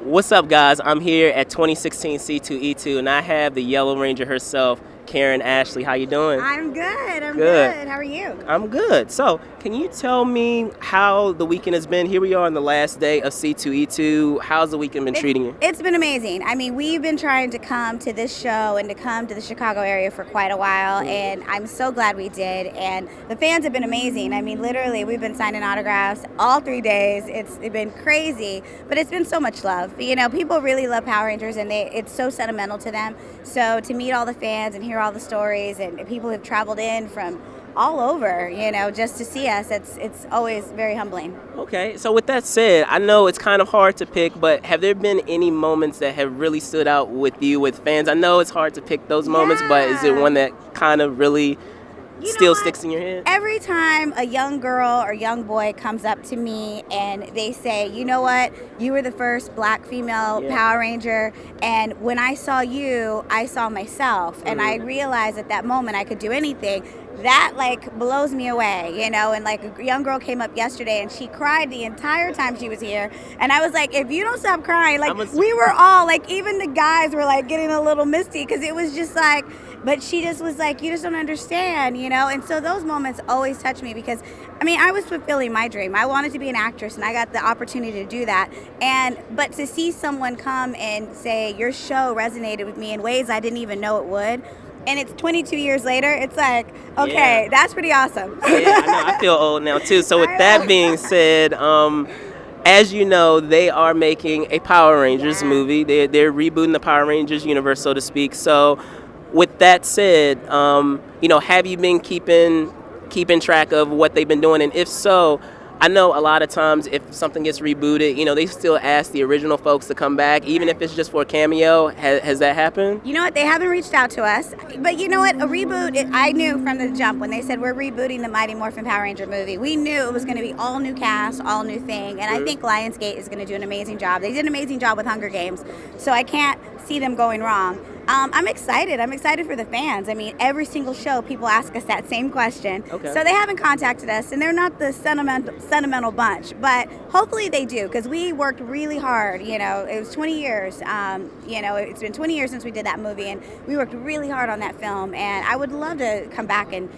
What's up, guys? I'm here at 2016 C2E2, and I have the Yellow Ranger herself, Karan Ashley. How you doing? I'm good. I'm good. How are you? I'm good. So, can you tell me how the weekend has been? Here we are on the last day of C2E2. How's the weekend been treating you? It's been amazing. I mean, we've been trying to come to this show and to come to the Chicago area for quite a while, and I'm so glad we did. And the fans have been amazing. I mean, literally, we've been signing autographs all 3 days. It's been crazy, but it's been so much love. You know, people really love Power Rangers, and it's so sentimental to them. So to meet all the fans and hear all the stories, and people who've traveled in from all over, you know, just to see us, it's always very humbling. Okay, so with that said, I know it's kind of hard to pick, but have there been any moments that have really stood out with you, with fans? I know it's hard to pick those moments, but is it one that kind of really still sticks in your head? Every time a young girl or young boy comes up to me and they say, you know what, you were the first black female Power Ranger, and when I saw you, I saw myself, and I realized at that moment I could do anything. That like blows me away, you know. And like a young girl came up yesterday and she cried the entire time she was here, and I was like, if you don't stop crying, like we were all like, even the guys were like getting a little misty, because it was just like, but she just was like, you just don't understand, you know. And so those moments always touch me, because I mean, I was fulfilling my dream. I wanted to be an actress, and I got the opportunity to do that. But to see someone come and say your show resonated with me in ways I didn't even know it would, and it's 22 years later, it's like, okay, that's pretty awesome. Yeah, I know. I feel old now, too. So with that being said, as you know, they are making a Power Rangers movie. They're rebooting the Power Rangers universe, so to speak. So with that said, you know, have you been keeping track of what they've been doing? And if so, I know a lot of times if something gets rebooted, you know, they still ask the original folks to come back, even if it's just for a cameo. Has that happened? You know what? They haven't reached out to us. But you know what? A reboot, I knew from the jump when they said we're rebooting the Mighty Morphin Power Ranger movie. We knew it was going to be all new cast, all new thing. And I think Lionsgate is going to do an amazing job. They did an amazing job with Hunger Games, so I can't see them going wrong. I'm excited. I'm excited for the fans. I mean, every single show, people ask us that same question. Okay. So they haven't contacted us, and they're not the sentimental bunch. But hopefully they do, because we worked really hard. You know, it was 20 years. You know, it's been 20 years since we did that movie, and we worked really hard on that film. And I would love to come back and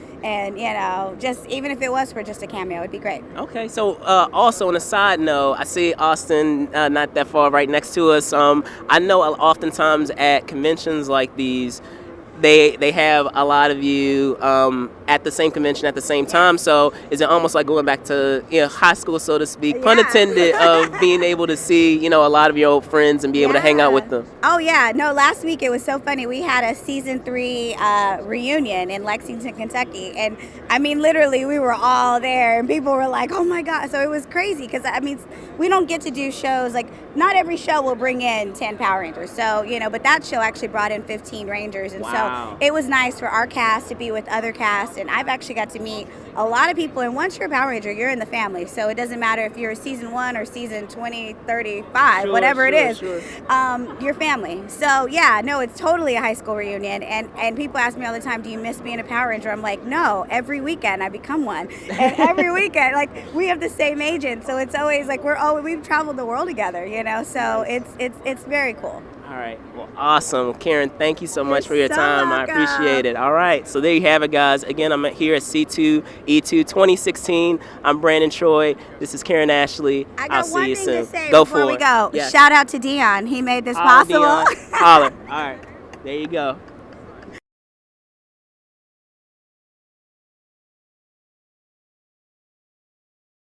you know, just even if it was for just a cameo, it'd be great. Okay. So also on a side note, I see Austin not that far right next to us. I know oftentimes at conventions like these, they have a lot of you at the same convention at the same time. So is it almost like going back to, you know, high school, so to speak, pun intended, of being able to see, you know, a lot of your old friends and be able to hang out with them? Oh yeah, no, last week it was so funny. We had a season 3 reunion in Lexington, Kentucky, and I mean, literally we were all there, and people were like, oh my God. So it was crazy, because I mean, we don't get to do shows, like not every show will bring in 10 Power Rangers. So, you know, but that show actually brought in 15 Rangers, and so it was nice for our cast to be with other casts. And I've actually got to meet a lot of people, and once you're a Power Ranger, you're in the family. So it doesn't matter if you're season 1 or season 20, 35, whatever it is, you're family. So yeah, no, it's totally a high school reunion. And people ask me all the time, do you miss being a Power Ranger? I'm like, no, every weekend I become one. And every weekend, like, we have the same agent, so it's always like we've traveled the world together, you know, so it's very cool. All right. Well, awesome. Karen, thank you so much for your time. I appreciate it. All right. So there you have it, guys. Again, I'm here at C2E2 2016. I'm Brandon Troy. This is Karan Ashley. I'll see you soon. Go before we go. Yes. Shout out to Dion. He made this possible. Dion. Holler. All right. There you go.